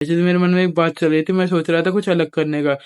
वैसे तो मेरे मन में एक बात चल रही थी, मैं सोच रहा था कुछ अलग करने का।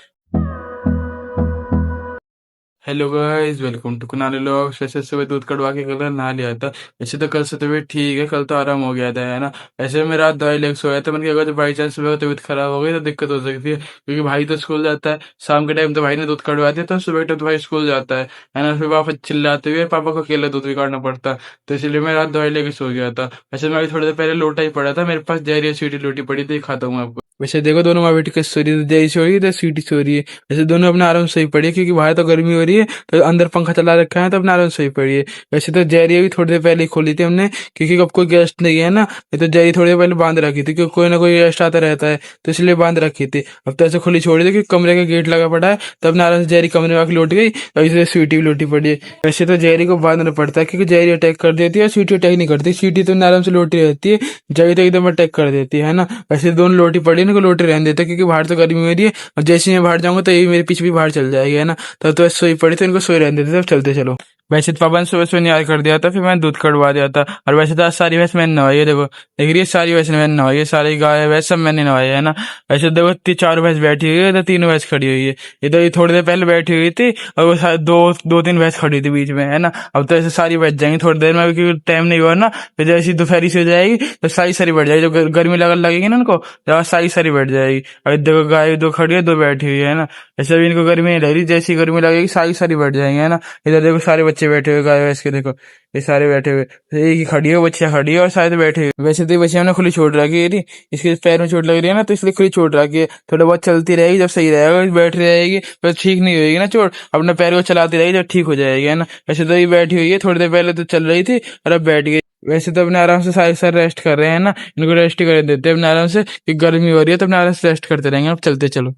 Hello guys, welcome to Kunal vlogs. वैसे सुबह दूध कड़वा के कल नहा लिया था। वैसे तो कल से तबीयत ठीक है, कल तो आराम हो गया था, है ना। वैसे मैं रात दवाई लेके सोया था। मैंने कहा अगर बाई चांस सुबह तबीयत खराब हो गई तो दिक्कत हो सकती है, क्योंकि भाई तो स्कूल जाता है। शाम के टाइम तो भाई ने दूध कड़वा दिया, तो सुबह टाइम तो भाई स्कूल जाता है ना। फिर पापा चिल्लाते हुए पापा को अकेला दूध भी काटना पड़ता है। तो इसलिए मैं रात दवाई लेके सो गया था। वैसे मैं अभी थोड़ी देर पहले लोटा ही पड़ा था, मेरे पास जहरी स्वीटी लोटी पड़ी थी, खाता हूँ आपको। वैसे देखो, दोनों माँ बेटी कैसे सो रही है, जय सो रही है तो स्वीटी सो रही है। वैसे दोनों अपने आराम से ही पड़ी है, क्योंकि बाहर तो गर्मी हो रही है, तो अंदर पंखा चला रखा है, तो अपने आराम से ही पड़ी है। वैसे तो जैरी भी थोड़ी देर पहले ही खोली थी हमने, क्योंकि अब कोई गेस्ट नहीं है ना। नहीं तो जैरी थोड़ी देर पहले बांध रखी थी, क्योंकि कोई ना कोई गेस्ट आता रहता है, तो इसलिए बांध रखी थी। अब तो ऐसे खुली छोड़ी थी, क्योंकि कमरे का गेट लगा पड़ा है, तो अपने आराम से जैरी कमरे में आके लौट गई, और इसलिए स्वीटी भी लौटी पड़ी है। वैसे तो जैरी को बांधना पड़ता है, क्योंकि जैरी अटैक कर देती है, स्वीटी अटैक नहीं करती। स्वीटी तो आराम से लौटी रहती है, जैरी तो एकदम अटैक कर देती है ना। वैसे दोनों लोटी पड़ी है ना, को लोटी रहने देते, क्योंकि बाहर तो गर्मी हो रही है, और जैसे ही मैं बाहर जाऊंगा तो ये मेरे पीछे भी बाहर चल जाएगी, है ना। तो सोई पड़ी, तो इनको सोई रहने देते, तब चलते चलो। वैसे तो पापा ने सुबह सुबह नियार कर दिया था, फिर मैंने दूध कड़वा दिया था। और वैसे तो आज सारी भैंस मैंने नवाई है, देखो देख रही है, सारी भैंस मैंने नवाई है, सारी गाय भैंस सब मैंने नवाई है ना। वैसे देखो चार भैंस बैठी हुई है, तो तीनों भैंस खड़ी हुई है। ये तो ये थोड़ी देर पहले बैठी हुई थी, और वो दो दो तीन भैंस खड़ी थी बीच में, है ना। अब तो ऐसे सारी बैठ जाएंगी थोड़ी देर में, क्योंकि टाइम नहीं हुआ ना। फिर जैसे दोपहरी से हो जाएगी, तो सारी सारी बैठ जाएगी, जो गर्मी लगेगी ना उनको, तो सारी सारी बैठ जाएगी। अभी देखो गाय दो खड़ी है, दो बैठी हुई है ना। ऐसे भी इनको गर्मी नहीं लग रही, जैसी गर्मी लगेगी सारी सारी बैठ जाएंगे, है ना। इधर देखो सारे बच्चे बैठे हुए गाय भैंस के, देखो ये सारे बैठे हुए। एक ही खड़ी है, बच्चियां खड़ी है, और शायद बैठे हुए। वैसे तो ये बच्चियां हमने खुली छोड़ रखी है, इसके पैर में चोट लग रही है ना, तो इसलिए खुली छोड़ रखी है। थोड़ा बहुत चलती रहेगी, जब सही रहेगा बैठ रहेगी, तो ठीक नहीं होगी ना चोट, अपने पैर को चलाती रहेगी, जब ठीक हो जाएगी, है ना। वैसे तो ये बैठी हुई है, थोड़ी देर पहले तो चल रही थी, और अब बैठ गई। वैसे तो अपने आराम से सारे सर रेस्ट कर रहे हैं ना, इनको रेस्ट ही कर देते हैं अपने आराम से, कि गर्मी हो रही है, तो अपने आराम से रेस्ट करते रहेंगे। अब चलते चलो।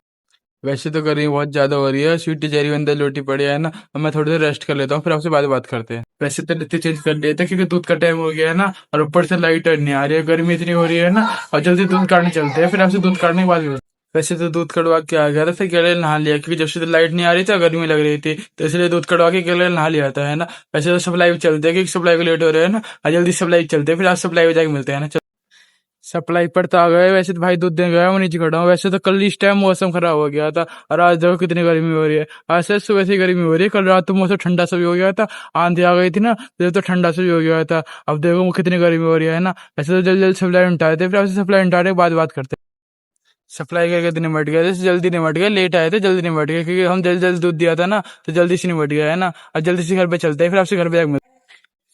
वैसे तो गर्मी बहुत ज्यादा हो रही है, स्वीटी चेरी अंदर लोटी पड़ी है ना। अब मैं थोड़ी देर रेस्ट कर लेता हूँ, फिर आपसे बाद में बात करते हैं। वैसे तो ऋतु चेंज कर लेते हैं, क्योंकि दूध का टाइम हो गया है ना, और ऊपर से लाइट नहीं आ रही है, गर्मी इतनी हो रही है ना। और जल्दी दूध काटने चलते हैं, फिर आपसे दूध काटने के बाद भी। वैसे तो दूध कड़वा के आ गया था, फिर गले नहा लिया, क्योंकि जब से तो लाइट नहीं आ रही थी, गर्मी लग रही थी, तो इसलिए दूध कड़वा के गले नहा लिया था, है ना। वैसे तो सप्लाई भी चलते हैं, क्योंकि सप्लाई को लेट हो रहे हैं ना, और जल्दी सप्लाई चलते हैं, फिर आज सप्लाई हो जाके मिलते हैं ना। सप्लाई पर तो आ गए। वैसे तो भाई दूध देने गया, मैं नीचे खड़ा हूँ। वैसे तो कल इस टाइम मौसम खराब हो गया था, और आज देखो कितनी गर्मी हो रही है। आज से सुबह से गर्मी हो रही है, कल रात तो मौसम ठंडा सा भी हो गया था, आंधी आ गई थी ना, तो ठंडा सा भी हो गया था। अब देखो कितनी गर्मी हो रही है ना। वैसे तो जल्दी जल्दी सप्लाई उठाए थे, फिर आपसे सप्लाई उठाने के बाद बात करते हैं। सप्लाई करके निमट गया, जैसे जल्दी निमट गया, लेट आए थे जल्दी निमट गया, क्योंकि हम जल्दी जल्दी दूध दिया था ना, तो जल्दी से निमट गया, है ना। और जल्दी से घर पे चलते हैं, फिर आपसे घर पे जाकर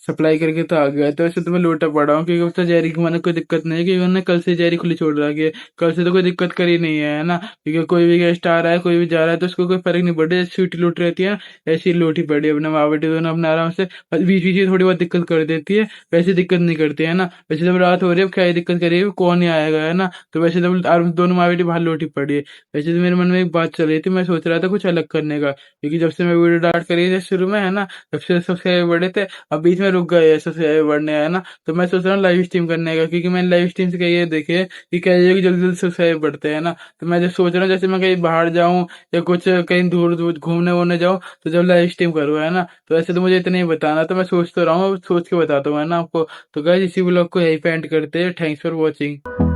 सप्लाई करके तो आ गया। तो वैसे तो मैं लोटा पड़ा हूँ, क्योंकि उससे जैरी की मैंने कोई दिक्कत नहीं है, क्योंकि उन्होंने कल से जैरी खुली छोड़ रखी है। कल से तो कोई दिक्कत करी नहीं है ना, क्योंकि कोई भी गेस्ट आ रहा है, कोई भी जा रहा है, तो उसको कोई फर्क नहीं पड़ रहा है। जैसे सीटी लूट रहती है, ऐसी लोटी पड़ी है। अपने माँ बेटे दोनों अपने आराम से, बस बीच बीच में थोड़ी बहुत दिक्कत कर देती है, वैसे दिक्कत नहीं करती है ना। वैसे जब रात हो रही है, अब क्या ही दिक्कत करिए, कौन ही आएगा, है ना। तो वैसे तो दोनों माँ बेटी बाहर लोटी पड़ी है। वैसे तो मेरे मन में एक बात चल रही थी, मैं सोच रहा था कुछ अलग करने का, क्योंकि जब से मैं वीडियो स्टार्ट करी थी शुरू में, है ना, तब से सब्सक्राइबर बढ़े थे, अब बीच में रुक गए सब्सक्राइबर बढ़ने, है ना। तो मैं सोच रहा हूँ लाइव स्ट्रीम करने का, क्योंकि मैंने लाइव स्ट्रीम से कहीं ये देखे कि कैसे कि जल्दी जल्दी सब्सक्राइबर बढ़ते हैं ना। तो मैं जो सोच रहा हूँ, जैसे मैं कहीं बाहर जाऊँ, या कुछ कहीं दूर दूर घूमने वूमने जाऊँ, तो जब लाइव स्ट्रीम करूँ, है ना। तो ऐसे तो मुझे इतना ही बताना, तो मैं सोच तो रहा हूँ, सोच के बताता हूँ, है ना आपको। तो गाइस, इसी ब्लॉग को यहीं पे एंड करते हैं। Thanks for watching.